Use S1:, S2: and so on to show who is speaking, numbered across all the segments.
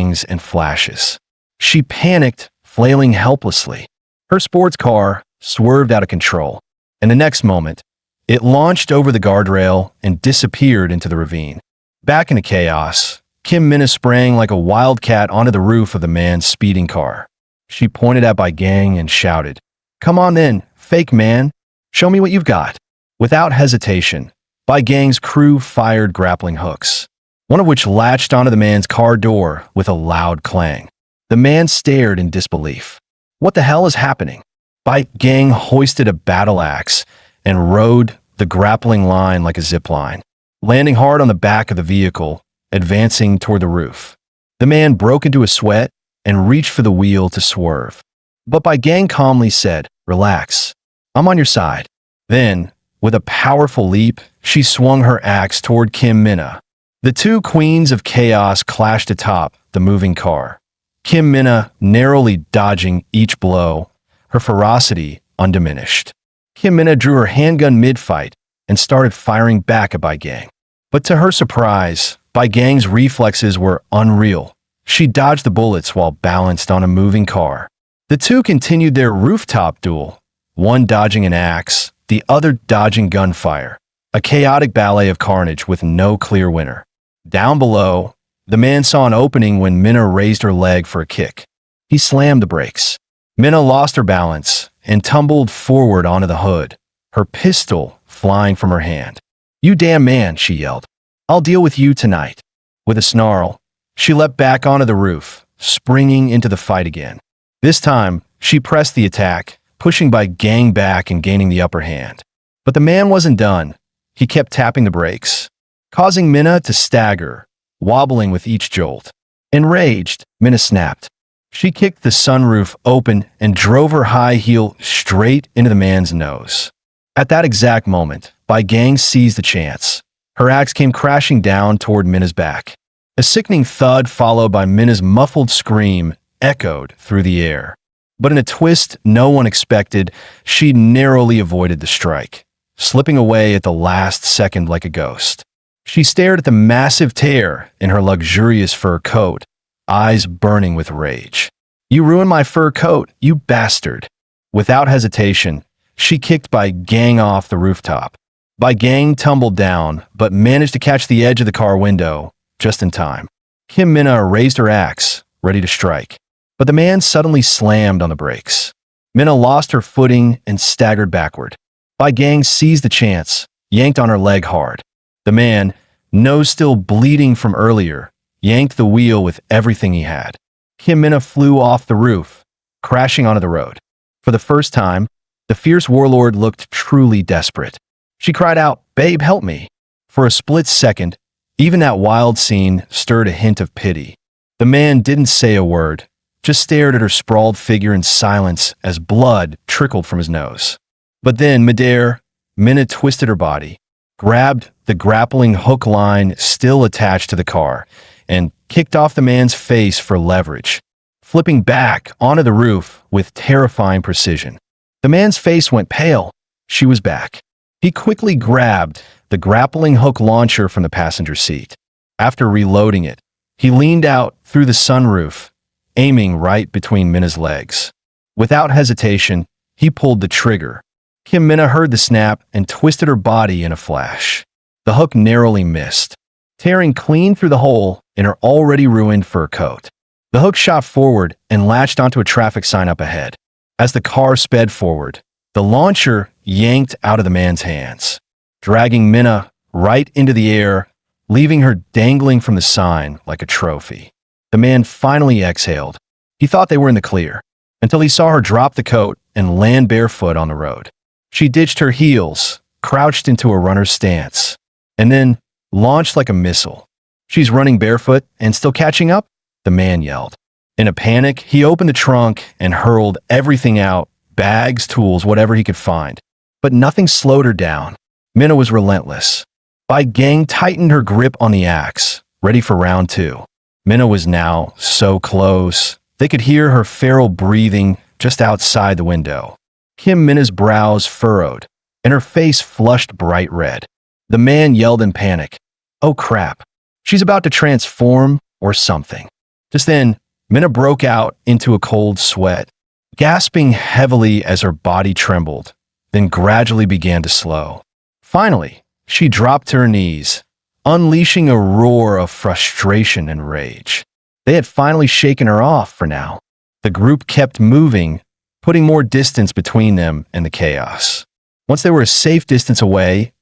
S1: bangs and flashes. She panicked, flailing helplessly. Her sports car swerved out of control, and the next moment, it launched over the guardrail and disappeared into the ravine. Back in the chaos, Kim Minna sprang like a wildcat onto the roof of the man's speeding car. She pointed at Bai Gang and shouted, "Come on then, fake man. Show me what you've got." Without hesitation, Bai Gang's crew fired grappling hooks, one of which latched onto the man's car door with a loud clang. The man stared in disbelief. What the hell is happening? Bai Gang hoisted a battle axe and rode the grappling line like a zip line, landing hard on the back of the vehicle, advancing toward the roof. The man broke into a sweat and reached for the wheel to swerve. But Bai Gang calmly said, "Relax. I'm on your side." Then, with a powerful leap, she swung her axe toward Kim Minna. The two queens of chaos clashed atop the moving car, Kim Minna narrowly dodging each blow, her ferocity undiminished. Kim Minna drew her handgun mid-fight and started firing back at Bai Gang. But to her surprise, Bai Gang's reflexes were unreal. She dodged the bullets while balanced on a moving car. The two continued their rooftop duel, one dodging an axe, the other dodging gunfire, a chaotic ballet of carnage with no clear winner. Down below, the man saw an opening when Minna raised her leg for a kick. He slammed the brakes. Minna lost her balance and tumbled forward onto the hood, her pistol flying from her hand. "You damn man," she yelled. "I'll deal with you tonight." With a snarl, she leapt back onto the roof, springing into the fight again. This time, she pressed the attack, pushing Bai Gang back and gaining the upper hand. But the man wasn't done. He kept tapping the brakes, causing Minna to stagger, wobbling with each jolt. Enraged, Minna snapped. She kicked the sunroof open and drove her high heel straight into the man's nose. At that exact moment, Bai Gang seized the chance. Her axe came crashing down toward Minna's back. A sickening thud followed by Minna's muffled scream echoed through the air. But in a twist no one expected, she narrowly avoided the strike, slipping away at the last second like a ghost. She stared at the massive tear in her luxurious fur coat, eyes burning with rage. "You ruined my fur coat, you bastard." Without hesitation, she kicked Bai Gang off the rooftop. Bai Gang tumbled down, but managed to catch the edge of the car window just in time. Kim Minna raised her axe, ready to strike. But the man suddenly slammed on the brakes. Minna lost her footing and staggered backward. Bai Gang seized the chance, yanked on her leg hard. The man, nose still bleeding from earlier, yanked the wheel with everything he had. Kim Minna flew off the roof, crashing onto the road. For the first time, the fierce warlord looked truly desperate. She cried out, "Babe, help me." For a split second, even that wild scene stirred a hint of pity. The man didn't say a word, just stared at her sprawled figure in silence as blood trickled from his nose. But then, midair, Minna twisted her body, grabbed the grappling hook line still attached to the car, and kicked off the man's face for leverage, flipping back onto the roof with terrifying precision. The man's face went pale. She was back. He quickly grabbed the grappling hook launcher from the passenger seat. After reloading it, he leaned out through the sunroof, aiming right between Minna's legs. Without hesitation, he pulled the trigger. Kim Minna heard the snap and twisted her body in a flash. The hook narrowly missed, tearing clean through the hole in her already ruined fur coat. The hook shot forward and latched onto a traffic sign up ahead. As the car sped forward, the launcher yanked out of the man's hands, dragging Minna right into the air, leaving her dangling from the sign like a trophy. The man finally exhaled. He thought they were in the clear, until he saw her drop the coat and land barefoot on the road. She ditched her heels, crouched into a runner's stance, and then launched like a missile. "She's running barefoot and still catching up?" the man yelled. In a panic, he opened the trunk and hurled everything out, bags, tools, whatever he could find. But nothing slowed her down. Minna was relentless. Bai Gang tightened her grip on the axe, ready for round two. Minna was now so close. They could hear her feral breathing just outside the window. Kim Minna's brows furrowed, and her face flushed bright red. The man yelled in panic, "Oh crap, she's about to transform or something." Just then, Minna broke out into a cold sweat, gasping heavily as her body trembled, then gradually began to slow. Finally, she dropped to her knees, unleashing a roar of frustration and rage. They had finally shaken her off for now. The group kept moving, putting more distance between them and the chaos. Once they were a safe distance away,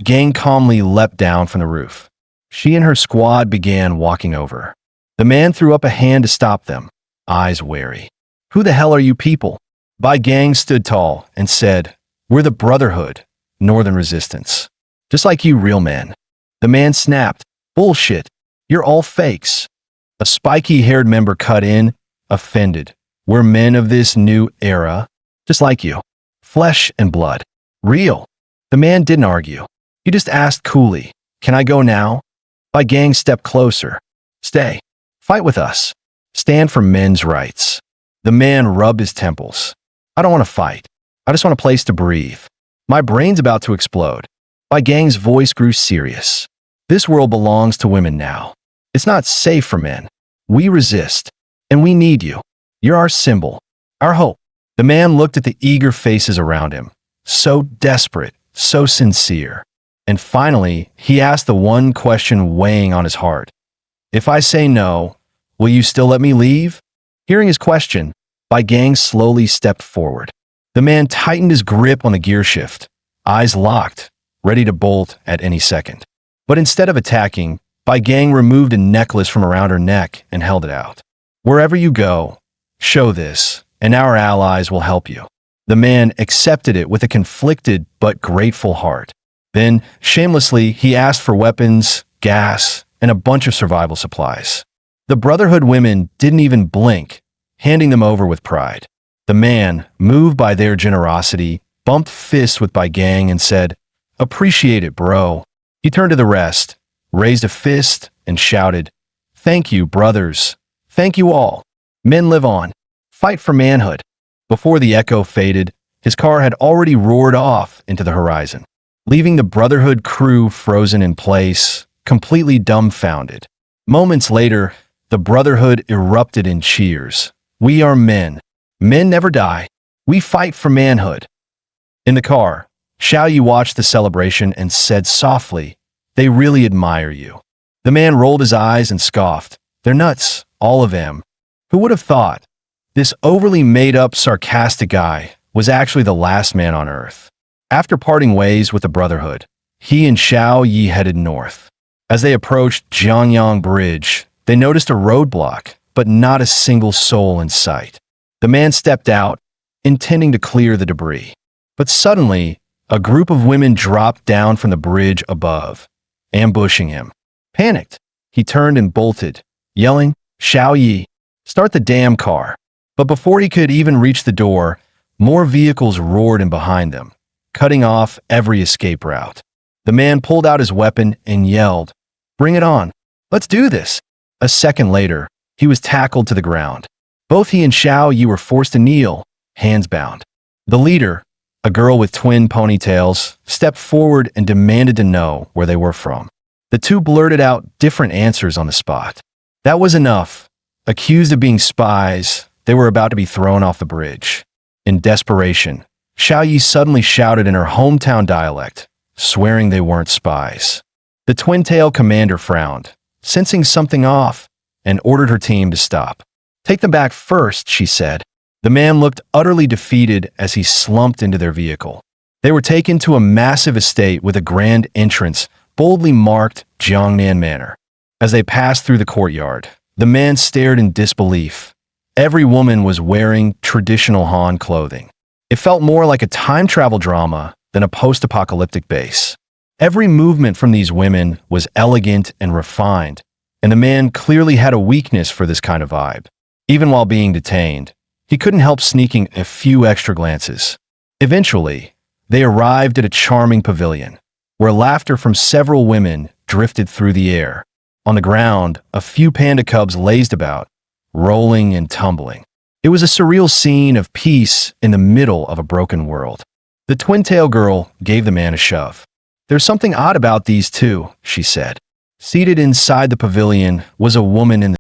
S1: Gang calmly leapt down from the roof. She and her squad began walking over. The man threw up a hand to stop them, eyes wary. "Who the hell are you people?" Gang stood tall and said, "We're the Brotherhood, Northern Resistance. Just like you real men." The man snapped, "Bullshit. You're all fakes." A spiky-haired member cut in, offended. "We're men of this new era, just like you. Flesh and blood. Real." The man didn't argue. He just asked coolly, "Can I go now?" Gang stepped closer. "Stay. Fight with us. Stand for men's rights." The man rubbed his temples. "I don't want to fight. I just want a place to breathe. My brain's about to explode." Gang's voice grew serious. "This world belongs to women now. It's not safe for men. We resist, and we need you. You're our symbol, our hope." The man looked at the eager faces around him, so desperate, so sincere. And finally, he asked the one question weighing on his heart. "If I say no, will you still let me leave?" Hearing his question, Gang slowly stepped forward. The man tightened his grip on the gear shift, eyes locked, ready to bolt at any second. But instead of attacking, Gang removed a necklace from around her neck and held it out. "Wherever you go, show this, and our allies will help you." The man accepted it with a conflicted but grateful heart. Then, shamelessly, he asked for weapons, gas, and a bunch of survival supplies. The Brotherhood women didn't even blink, handing them over with pride. The man, moved by their generosity, bumped fists with Gang and said, "Appreciate it, bro." He turned to the rest, raised a fist, and shouted, "Thank you, brothers. Thank you all. Men live on. Fight for manhood." Before the echo faded, his car had already roared off into the horizon, leaving the Brotherhood crew frozen in place, completely dumbfounded. Moments later, the Brotherhood erupted in cheers. "We are men. Men never die. We fight for manhood." In the car, Xiao Yi watched the celebration and said softly, "They really admire you." The man rolled his eyes and scoffed. "They're nuts, all of them." Who would have thought? This overly made-up, sarcastic guy was actually the last man on Earth. After parting ways with the Brotherhood, he and Xiao Yi headed north. As they approached Jiangyang Bridge, they noticed a roadblock, but not a single soul in sight. The man stepped out, intending to clear the debris. But suddenly, a group of women dropped down from the bridge above, ambushing him. Panicked, he turned and bolted, yelling, "Xiao Yi, start the damn car." But before he could even reach the door, more vehicles roared in behind them, cutting off every escape route. The man pulled out his weapon and yelled, "Bring it on. Let's do this." A second later, he was tackled to the ground. Both he and Xiao Yi were forced to kneel, hands bound. The leader, a girl with twin ponytails, stepped forward and demanded to know where they were from. The two blurted out different answers on the spot. That was enough. Accused of being spies, they were about to be thrown off the bridge. In desperation, Xiao Yi suddenly shouted in her hometown dialect, swearing they weren't spies. The twin-tail commander frowned, sensing something off, and ordered her team to stop. "Take them back first," she said. The man looked utterly defeated as he slumped into their vehicle. They were taken to a massive estate with a grand entrance boldly marked Jiangnan Manor. As they passed through the courtyard, the man stared in disbelief. Every woman was wearing traditional Han clothing. It felt more like a time travel drama than a post-apocalyptic base. Every movement from these women was elegant and refined, and the man clearly had a weakness for this kind of vibe. Even while being detained, he couldn't help sneaking a few extra glances. Eventually, they arrived at a charming pavilion, where laughter from several women drifted through the air. On the ground, a few panda cubs lazed about, rolling and tumbling. It was a surreal scene of peace in the middle of a broken world. The twin-tail girl gave the man a shove. "There's something odd about these two," she said. Seated inside the pavilion was a woman in